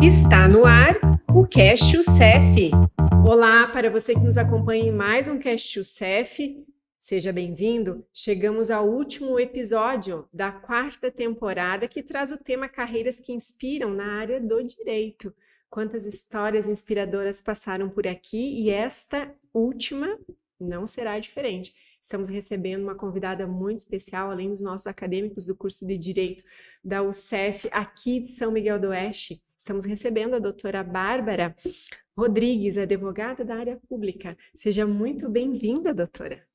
Está no ar o Cast UCEF. Olá, para você que nos acompanha em mais um Cast UCEF, seja bem-vindo. Chegamos ao último episódio da quarta temporada que traz o tema Carreiras que Inspiram na área do direito. Quantas histórias inspiradoras passaram por aqui e esta última não será diferente. Estamos recebendo uma convidada muito especial, além dos nossos acadêmicos do curso de Direito da UCEF aqui de São Miguel do Oeste. Estamos recebendo a doutora Bárbara Rodrigues, advogada da área pública. Seja muito bem-vinda, doutora.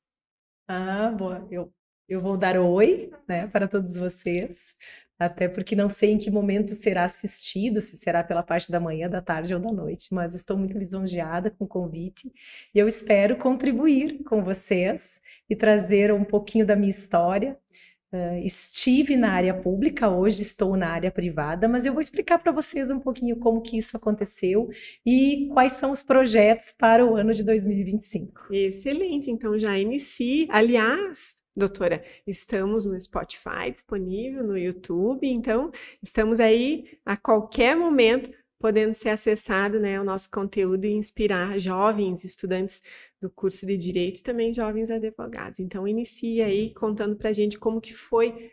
Boa. Eu vou dar oi, né, para todos vocês, até porque não sei em que momento será assistido, se será pela parte da manhã, da tarde ou da noite, mas estou muito lisonjeada com o convite e eu espero contribuir com vocês e trazer um pouquinho da minha história. Estive na área pública, hoje estou na área privada, mas eu vou explicar para vocês um pouquinho como que isso aconteceu e quais são os projetos para o ano de 2025. Excelente, então já inicie. Aliás, doutora, estamos no Spotify disponível, no YouTube, então estamos aí a qualquer momento podendo ser acessado, né, o nosso conteúdo e inspirar jovens estudantes do curso de Direito e também jovens advogados. Então, inicie aí contando para a gente como que foi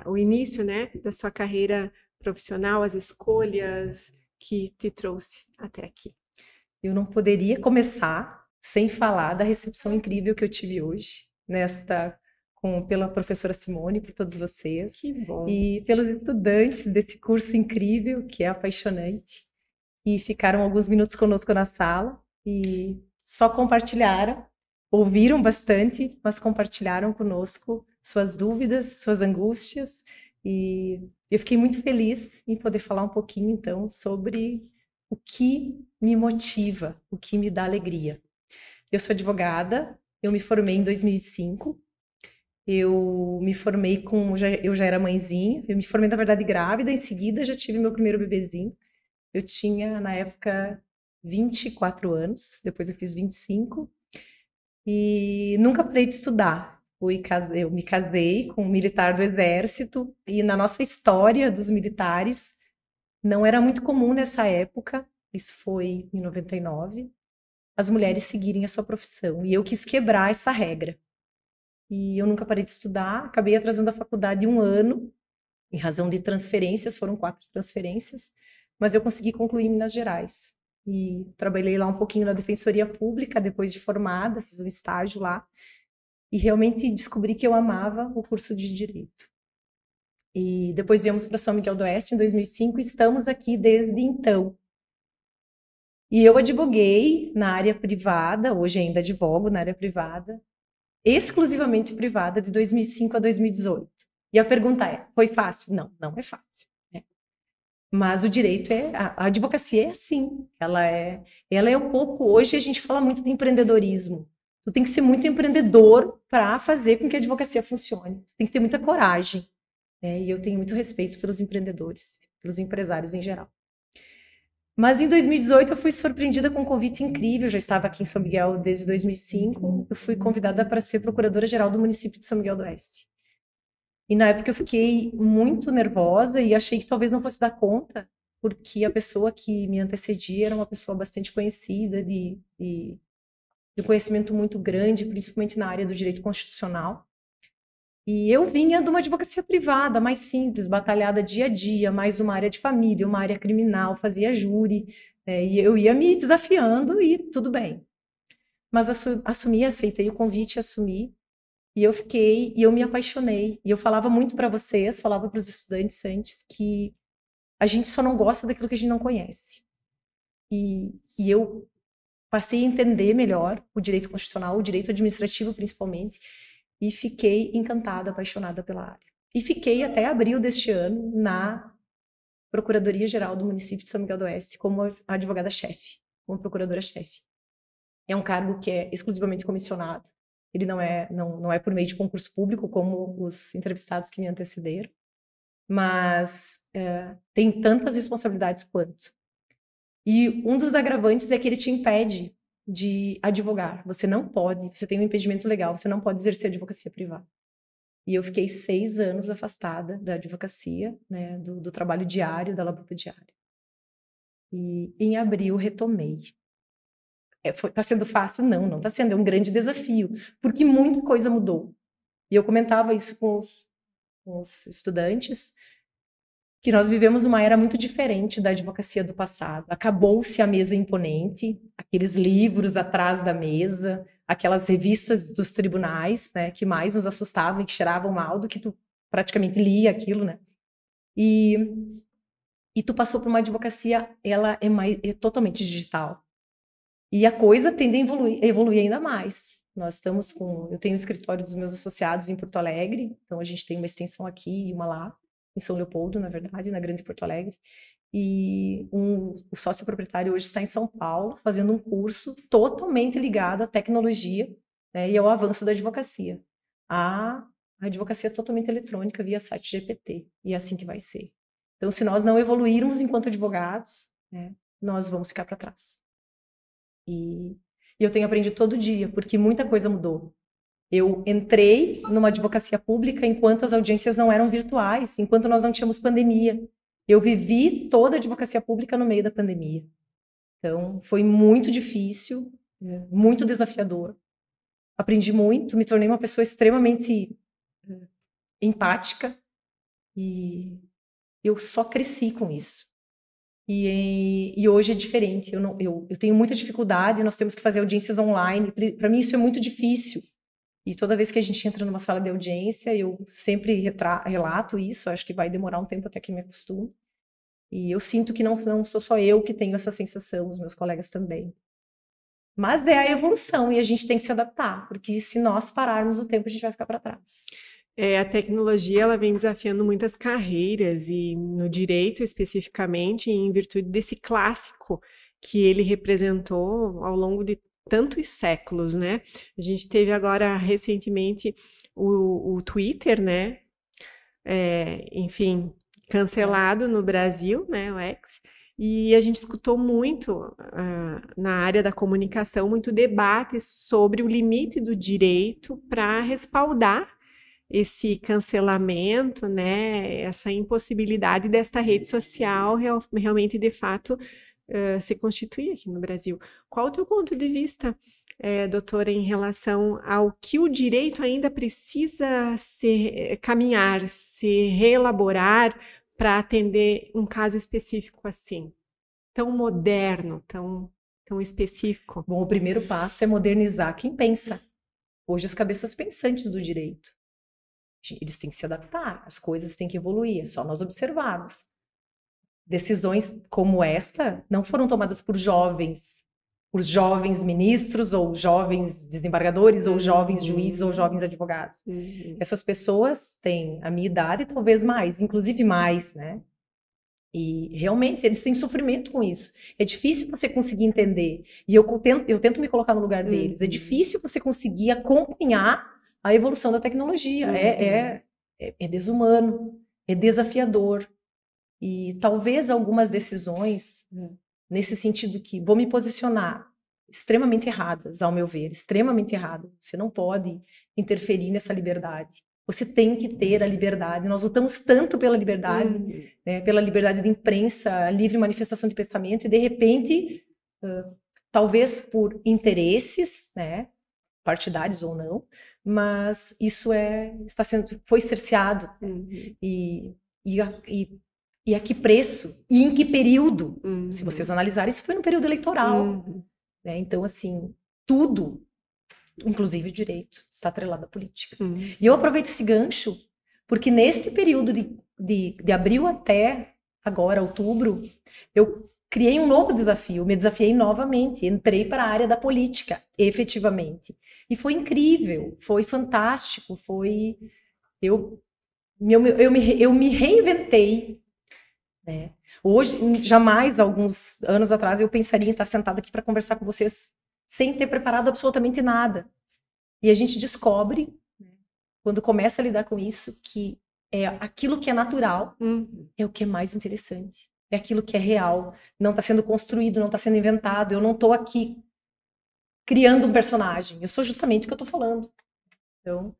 o início, né, da sua carreira profissional, as escolhas que te trouxe até aqui. Eu não poderia começar sem falar da recepção incrível que eu tive hoje, pela professora Simone, por todos vocês. Que bom. E pelos estudantes desse curso incrível, que é apaixonante, e ficaram alguns minutos conosco na sala e só compartilharam, ouviram bastante, mas compartilharam conosco suas dúvidas, suas angústias, e eu fiquei muito feliz em poder falar um pouquinho, então, sobre o que me motiva, o que me dá alegria. Eu sou advogada, eu me formei em 2005, eu me formei eu já era mãezinha, eu me formei, na verdade, grávida, em seguida já tive meu primeiro bebezinho. Eu tinha, na época, 24 anos, depois eu fiz 25, e nunca parei de estudar. Eu me casei com um militar do Exército, e na nossa história dos militares, não era muito comum nessa época, isso foi em 99, as mulheres seguirem a sua profissão, e eu quis quebrar essa regra. E eu nunca parei de estudar, acabei atrasando a faculdade um ano, em razão de transferências, foram 4 transferências, mas eu consegui concluir em Minas Gerais. E trabalhei lá um pouquinho na Defensoria Pública, depois de formada, fiz um estágio lá, e realmente descobri que eu amava o curso de Direito. E depois viemos para São Miguel do Oeste em 2005 e estamos aqui desde então. E eu advoguei na área privada, hoje ainda advogo na área privada, exclusivamente privada, de 2005 a 2018. E a pergunta é, foi fácil? Não, não é fácil. Né? Mas o direito a advocacia é assim, ela é um pouco, hoje a gente fala muito de empreendedorismo. Tu tem que ser muito empreendedor para fazer com que a advocacia funcione. Tu tem que ter muita coragem. Né? E eu tenho muito respeito pelos empreendedores, pelos empresários em geral. Mas em 2018 eu fui surpreendida com um convite incrível, eu já estava aqui em São Miguel desde 2005, eu fui convidada para ser procuradora-geral do município de São Miguel do Oeste. E na época eu fiquei muito nervosa e achei que talvez não fosse dar conta, porque a pessoa que me antecedia era uma pessoa bastante conhecida, de conhecimento muito grande, principalmente na área do direito constitucional. E eu vinha de uma advocacia privada, mais simples, batalhada dia a dia, mais uma área de família, uma área criminal, fazia júri, e eu ia me desafiando e tudo bem. Mas aceitei o convite, assumi, e eu me apaixonei. E eu falava muito para vocês, falava para os estudantes antes, que a gente só não gosta daquilo que a gente não conhece. E eu passei a entender melhor o direito constitucional, o direito administrativo principalmente, e fiquei encantada, apaixonada pela área. E fiquei até abril deste ano na Procuradoria-Geral do município de São Miguel do Oeste como advogada-chefe, como procuradora-chefe. É um cargo que é exclusivamente comissionado, ele não é por meio de concurso público, como os entrevistados que me antecederam, mas tem tantas responsabilidades quanto. E um dos agravantes é que ele te impede de advogar. Você não pode, você tem um impedimento legal, você não pode exercer advocacia privada. E eu fiquei 6 anos afastada da advocacia, né, do trabalho diário, da labuta diária. E em abril retomei. Tá sendo fácil? Não tá sendo, é um grande desafio, porque muita coisa mudou. E eu comentava isso com os estudantes, que nós vivemos uma era muito diferente da advocacia do passado. Acabou-se a mesa imponente, aqueles livros atrás da mesa, aquelas revistas dos tribunais, né, que mais nos assustavam e que cheiravam mal do que tu praticamente lia aquilo, né? E tu passou por uma advocacia, ela é totalmente digital. E a coisa tende a evoluir ainda mais. Eu tenho o escritório dos meus associados em Porto Alegre, então a gente tem uma extensão aqui e uma lá, em São Leopoldo, na verdade, na Grande Porto Alegre. E o sócio proprietário hoje está em São Paulo, fazendo um curso totalmente ligado à tecnologia, né, e ao avanço da advocacia. A advocacia totalmente eletrônica via site GPT, e é assim que vai ser. Então, se nós não evoluirmos enquanto advogados, né, nós vamos ficar para trás. E eu tenho aprendido todo dia, porque muita coisa mudou. Eu entrei numa advocacia pública enquanto as audiências não eram virtuais, enquanto nós não tínhamos pandemia. Eu vivi toda a advocacia pública no meio da pandemia. Então, foi muito difícil, muito desafiador. Aprendi muito, me tornei uma pessoa extremamente empática e eu só cresci com isso. E hoje é diferente. Eu tenho muita dificuldade, nós temos que fazer audiências online. Para mim, isso é muito difícil. E toda vez que a gente entra numa sala de audiência, eu sempre relato isso. Acho que vai demorar um tempo até que me acostume. E eu sinto que não sou só eu que tenho essa sensação, os meus colegas também. Mas é a evolução e a gente tem que se adaptar, porque se nós pararmos o tempo, a gente vai ficar para trás. A tecnologia ela vem desafiando muitas carreiras e no direito especificamente, em virtude desse clássico que ele representou ao longo de tantos séculos, né? A gente teve agora recentemente o Twitter, né? Enfim, cancelado no Brasil, né? O X. E a gente escutou muito na área da comunicação, muito debate sobre o limite do direito para respaldar esse cancelamento, né, essa impossibilidade desta rede social realmente, de fato, se constituir aqui no Brasil. Qual o teu ponto de vista, doutora, em relação ao que o direito ainda precisa caminhar, se reelaborar para atender um caso específico assim, tão moderno, tão específico? Bom, o primeiro passo é modernizar quem pensa. Hoje, as cabeças pensantes do direito. Eles têm que se adaptar, as coisas têm que evoluir, é só nós observarmos. Decisões como esta não foram tomadas por jovens ministros, ou jovens desembargadores, ou jovens juízes, ou jovens advogados. Essas pessoas têm a minha idade, talvez mais, inclusive mais, né? E realmente eles têm sofrimento com isso. É difícil você conseguir entender. E eu tento me colocar no lugar deles. É difícil você conseguir acompanhar a evolução da tecnologia. É desumano, é desafiador. E talvez algumas decisões, nesse sentido que vou me posicionar, extremamente erradas, ao meu ver, extremamente erradas. Você não pode interferir nessa liberdade. Você tem que ter a liberdade. Nós lutamos tanto pela liberdade, né, pela liberdade de imprensa, a livre manifestação de pensamento, e de repente, talvez por interesses, né, partidários ou não, mas isso foi cerceado. E a que preço? E em que período? Se vocês analisarem, isso foi no período eleitoral. Né? Então, assim, tudo, inclusive o direito, está atrelado à política. E eu aproveito esse gancho, porque neste período de abril até agora, outubro, eu criei um novo desafio, me desafiei novamente, entrei para a área da política, efetivamente. E foi incrível, foi fantástico, eu me reinventei, né? Hoje, jamais, alguns anos atrás, eu pensaria em estar sentada aqui para conversar com vocês sem ter preparado absolutamente nada. E a gente descobre, quando começa a lidar com isso, que aquilo que é natural é o que é mais interessante. É aquilo que é real, não está sendo construído, não está sendo inventado. Eu não estou aqui criando um personagem. Eu sou justamente o que eu estou falando. Então,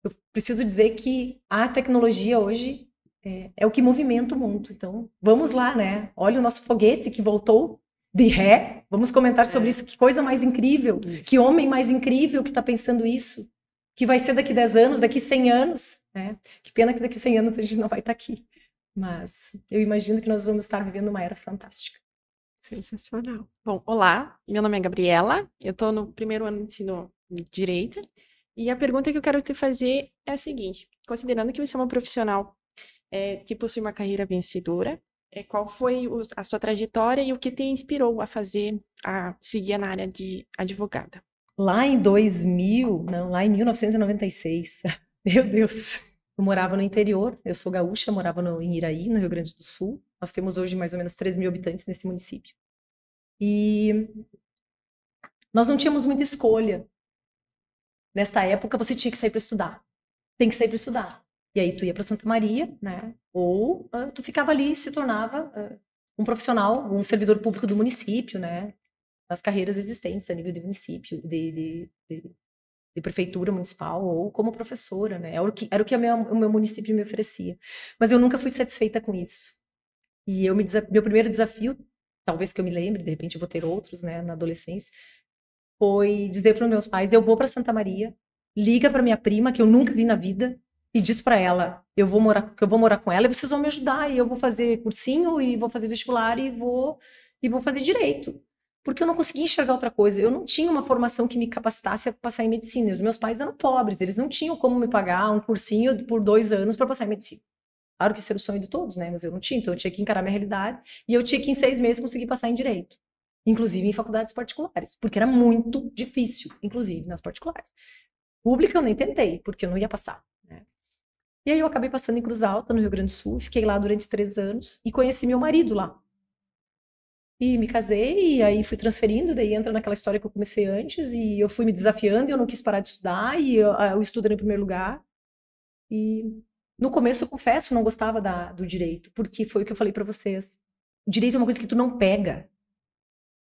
eu preciso dizer que a tecnologia hoje é o que movimenta o mundo. Então, vamos lá, né? Olha o nosso foguete que voltou de ré. Vamos comentar sobre isso. Que coisa mais incrível. Isso. Que homem mais incrível que está pensando isso. Que vai ser daqui 10 anos, daqui 100 anos. Né? Que pena que daqui 100 anos a gente não vai estar aqui. Mas eu imagino que nós vamos estar vivendo uma era fantástica. Sensacional. Bom, olá, meu nome é Gabriela, eu estou no primeiro ano de ensino de Direito, e a pergunta que eu quero te fazer é a seguinte: considerando que você é uma profissional que possui uma carreira vencedora, qual foi a sua trajetória e o que te inspirou a seguir na área de advogada? Lá em 1996, meu Deus, eu morava no interior, eu sou gaúcha, morava em Iraí, no Rio Grande do Sul. Nós temos hoje mais ou menos 3 mil habitantes nesse município. E nós não tínhamos muita escolha. Nessa época, você tinha que sair para estudar. Tem que sair para estudar. E aí tu ia para Santa Maria, né? Ou tu ficava ali e se tornava um profissional, um servidor público do município, né? Nas carreiras existentes a nível de município, de prefeitura municipal, ou como professora, né? Era o que o meu município me oferecia. Mas eu nunca fui satisfeita com isso. E meu primeiro desafio, talvez que eu me lembre, de repente eu vou ter outros, né, na adolescência, foi dizer para os meus pais: eu vou para Santa Maria, liga para minha prima, que eu nunca vi na vida, e diz para ela que eu vou morar com ela e vocês vão me ajudar, e eu vou fazer cursinho, e vou fazer vestibular, e vou fazer direito. Porque eu não conseguia enxergar outra coisa. Eu não tinha uma formação que me capacitasse a passar em medicina. Os meus pais eram pobres, eles não tinham como me pagar um cursinho por 2 anos para passar em medicina. Claro que isso era o sonho de todos, né? Mas eu não tinha, então eu tinha que encarar minha realidade e eu tinha que em 6 meses conseguir passar em direito. Inclusive em faculdades particulares, porque era muito difícil, inclusive nas particulares. Pública eu nem tentei, porque eu não ia passar, né? E aí eu acabei passando em Cruz Alta, no Rio Grande do Sul, fiquei lá durante 3 anos e conheci meu marido lá. E me casei, e aí fui transferindo, daí entra naquela história que eu comecei antes, e eu fui me desafiando, e eu não quis parar de estudar, e o estudo era em primeiro lugar. E no começo, eu confesso, não gostava do direito, porque foi o que eu falei pra vocês. O direito é uma coisa que tu não pega.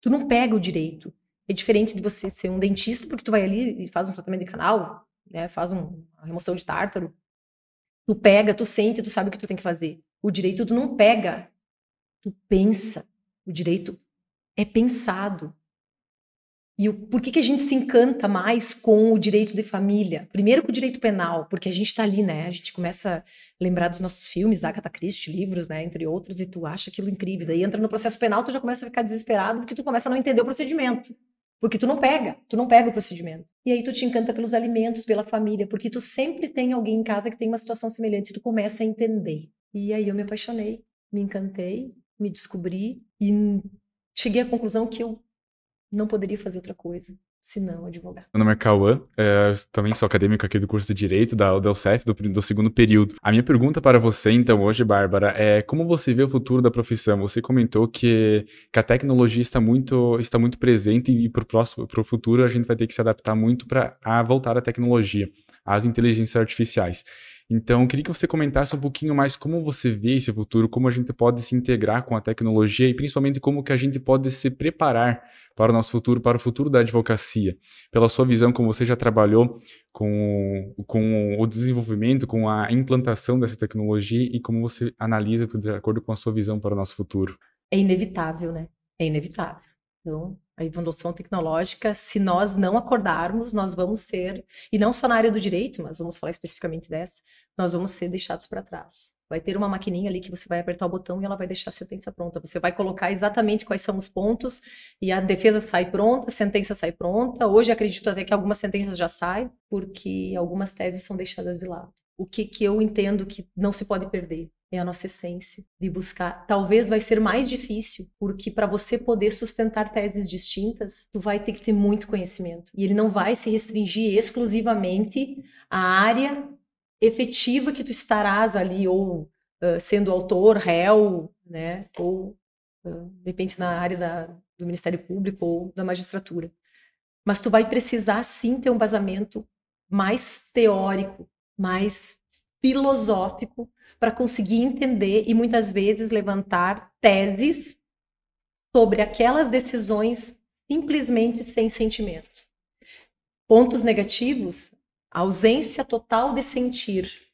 Tu não pega o direito. É diferente de você ser um dentista, porque tu vai ali e faz um tratamento de canal, né, faz uma remoção de tártaro. Tu pega, tu sente, tu sabe o que tu tem que fazer. O direito tu não pega, tu pensa. O direito é pensado. E por que a gente se encanta mais com o direito de família? Primeiro com o direito penal, porque a gente está ali, né? A gente começa a lembrar dos nossos filmes, Agatha Christie, livros, né? Entre outros, e tu acha aquilo incrível. Daí entra no processo penal, tu já começa a ficar desesperado, porque tu começa a não entender o procedimento. Porque tu não pega o procedimento. E aí tu te encanta pelos alimentos, pela família, porque tu sempre tem alguém em casa que tem uma situação semelhante, e tu começa a entender. E aí eu me apaixonei, me encantei, me descobri, e cheguei à conclusão que eu não poderia fazer outra coisa, senão advogar. Meu nome é Cauã, eu também sou acadêmico aqui do curso de Direito, da UCF, do segundo período. A minha pergunta para você, então, hoje, Bárbara, é como você vê o futuro da profissão? Você comentou que a tecnologia está muito presente e para o futuro a gente vai ter que se adaptar muito para voltar à tecnologia, às inteligências artificiais. Então, eu queria que você comentasse um pouquinho mais como você vê esse futuro, como a gente pode se integrar com a tecnologia e principalmente como que a gente pode se preparar para o nosso futuro, para o futuro da advocacia. Pela sua visão, como você já trabalhou com o desenvolvimento, com a implantação dessa tecnologia e como você analisa de acordo com a sua visão para o nosso futuro. É inevitável, né? É inevitável. Então, a evolução tecnológica, se nós não acordarmos, nós vamos ser, e não só na área do direito, mas vamos falar especificamente dessa, nós vamos ser deixados para trás. Vai ter uma maquininha ali que você vai apertar o botão e ela vai deixar a sentença pronta. Você vai colocar exatamente quais são os pontos e a defesa sai pronta, a sentença sai pronta. Hoje acredito até que algumas sentenças já saem, porque algumas teses são deixadas de lado. O que eu entendo que não se pode perder é a nossa essência de buscar. Talvez vai ser mais difícil, porque para você poder sustentar teses distintas, tu vai ter que ter muito conhecimento. E ele não vai se restringir exclusivamente à área efetiva que tu estarás ali, ou sendo autor, réu, né? Ou, de repente, na área do Ministério Público ou da magistratura. Mas tu vai precisar, sim, ter um embasamento mais teórico, mais filosófico, para conseguir entender e muitas vezes levantar teses sobre aquelas decisões simplesmente sem sentimentos. Pontos negativos, A ausência total de sentir,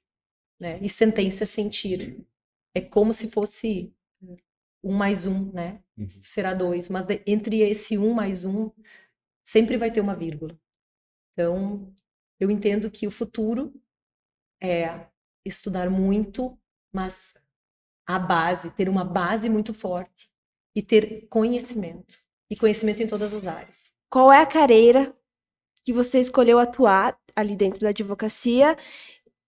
né? E sentença é sentir. É como se fosse 1 mais 1, né? Será 2. Mas entre esse 1 mais 1, sempre vai ter uma vírgula. Então, eu entendo que o futuro é estudar muito, mas a base, ter uma base muito forte e ter conhecimento. E conhecimento em todas as áreas. Qual é a carreira que você escolheu atuar ali dentro da advocacia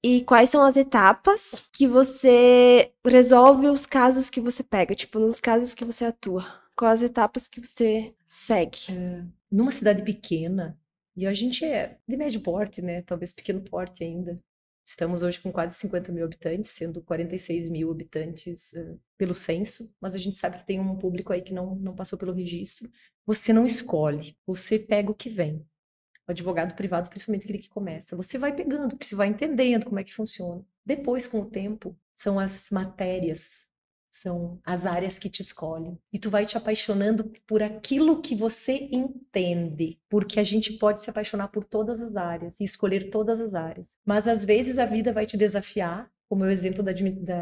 e quais são as etapas que você resolve os casos que você pega, tipo, nos casos que você atua? Quais as etapas que você segue? Numa cidade pequena, e a gente é de médio porte, né? Talvez pequeno porte ainda. Estamos hoje com quase 50 mil habitantes, sendo 46 mil habitantes pelo censo, mas a gente sabe que tem um público aí que não passou pelo registro. Você não escolhe, você pega o que vem. O advogado privado, principalmente aquele que começa, você vai pegando, porque você vai entendendo como é que funciona. Depois, com o tempo, são as matérias, são as áreas que te escolhem. E tu vai te apaixonando por aquilo que você entende. Porque a gente pode se apaixonar por todas as áreas e escolher todas as áreas. Mas às vezes a vida vai te desafiar, como é o exemplo da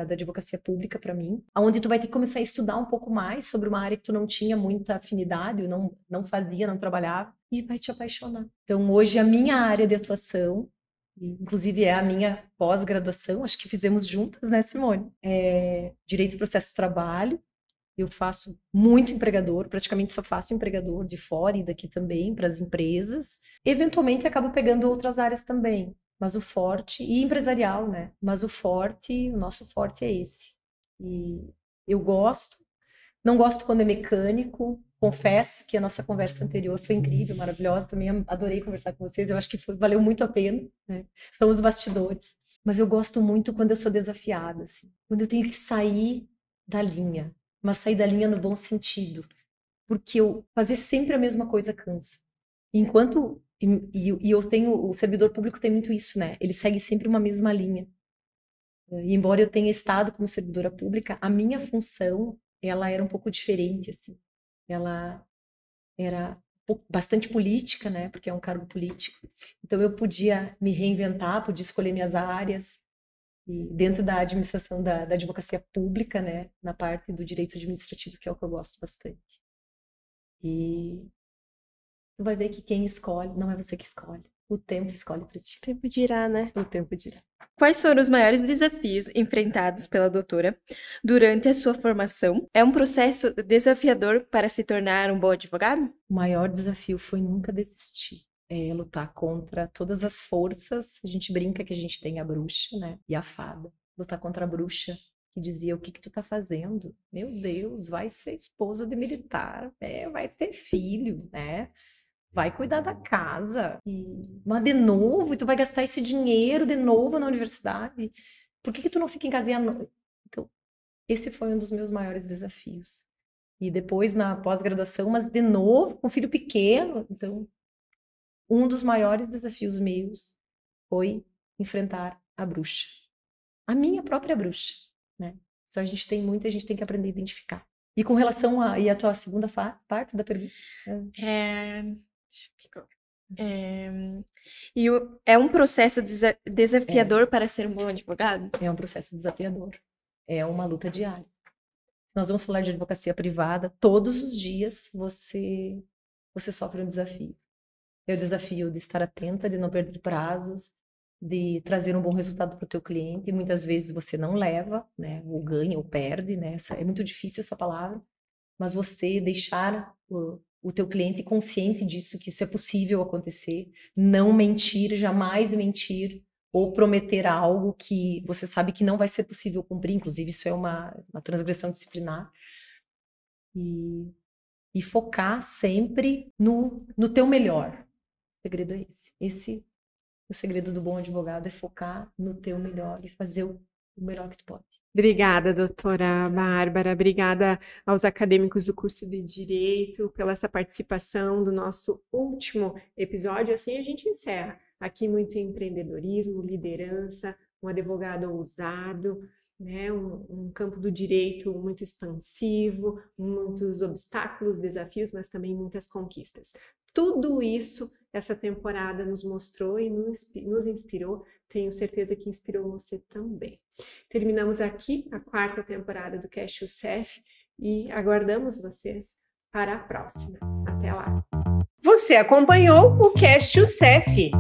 advocacia pública para mim, onde tu vai ter que começar a estudar um pouco mais sobre uma área que tu não tinha muita afinidade, não fazia, não trabalhava, e vai te apaixonar. Então hoje a minha área de atuação, inclusive é a minha pós-graduação, acho que fizemos juntas, né, Simone? Direito e Processo do Trabalho. Eu faço muito empregador, praticamente só faço empregador de fora e daqui também, para as empresas. Eventualmente acabo pegando outras áreas também, mas o forte, e empresarial, né? Mas o nosso forte é esse. E eu gosto, não gosto quando é mecânico. Confesso que a nossa conversa anterior foi incrível, maravilhosa. Também adorei conversar com vocês. Eu acho que valeu muito a pena, né? São os bastidores. Mas eu gosto muito quando eu sou desafiada, assim. Quando eu tenho que sair da linha. Mas sair da linha no bom sentido. Porque eu fazer sempre a mesma coisa cansa. Enquanto... E eu tenho... O servidor público tem muito isso, né? Ele segue sempre uma mesma linha. E embora eu tenha estado como servidora pública, a minha função, ela era um pouco diferente, assim. Ela era bastante política, né? Porque é um cargo político. Então eu podia me reinventar, podia escolher minhas áreas. E dentro da administração da advocacia pública, né? Na parte do direito administrativo, que é o que eu gosto bastante. E tu vai ver que quem escolhe não é você que escolhe. O tempo escolhe para ti. O tempo dirá, né? O tempo dirá. Quais foram os maiores desafios enfrentados pela doutora durante a sua formação? É um processo desafiador para se tornar um bom advogado? O maior desafio foi nunca desistir. É lutar contra todas as forças. A gente brinca que a gente tem a bruxa, né? E a fada. Lutar contra a bruxa que dizia: o que tu tá fazendo? Meu Deus, vai ser esposa de militar, vai ter filho, né? Vai cuidar da casa. Mas de novo, e tu vai gastar esse dinheiro de novo na universidade. Por que tu não fica em casa? Então, esse foi um dos meus maiores desafios. E depois na pós-graduação, mas de novo, com filho pequeno. Então, um dos maiores desafios meus foi enfrentar a bruxa. A minha própria bruxa, né? Só a gente tem muito, a gente tem que aprender a identificar. E com relação a tua segunda parte da pergunta? É um processo desafiador para ser um bom advogado? É um processo desafiador. É uma luta diária. Se nós vamos falar de advocacia privada, todos os dias você sofre um desafio. É o desafio de estar atenta, de não perder prazos, de trazer um bom resultado para o teu cliente. E muitas vezes você não leva, né? Ou ganha ou perde, né? É muito difícil essa palavra. Mas você deixar o teu cliente consciente disso, que isso é possível acontecer. Não mentir, jamais mentir. Ou prometer algo que você sabe que não vai ser possível cumprir. Inclusive, isso é uma transgressão disciplinar. E focar sempre no teu melhor. O segredo é esse. O segredo do bom advogado é focar no teu melhor e fazer o melhor que tu pode. Obrigada, doutora Bárbara. Obrigada aos acadêmicos do curso de Direito pela essa participação do nosso último episódio. Assim a gente encerra. Aqui muito empreendedorismo, liderança, um advogado ousado, né? Um campo do direito muito expansivo, muitos obstáculos, desafios, mas também muitas conquistas. Tudo isso essa temporada nos mostrou e nos inspirou. Tenho certeza que inspirou você também. Terminamos aqui a 4ª temporada do Cash Youssef e aguardamos vocês para a próxima. Até lá! Você acompanhou o Cash Youssef.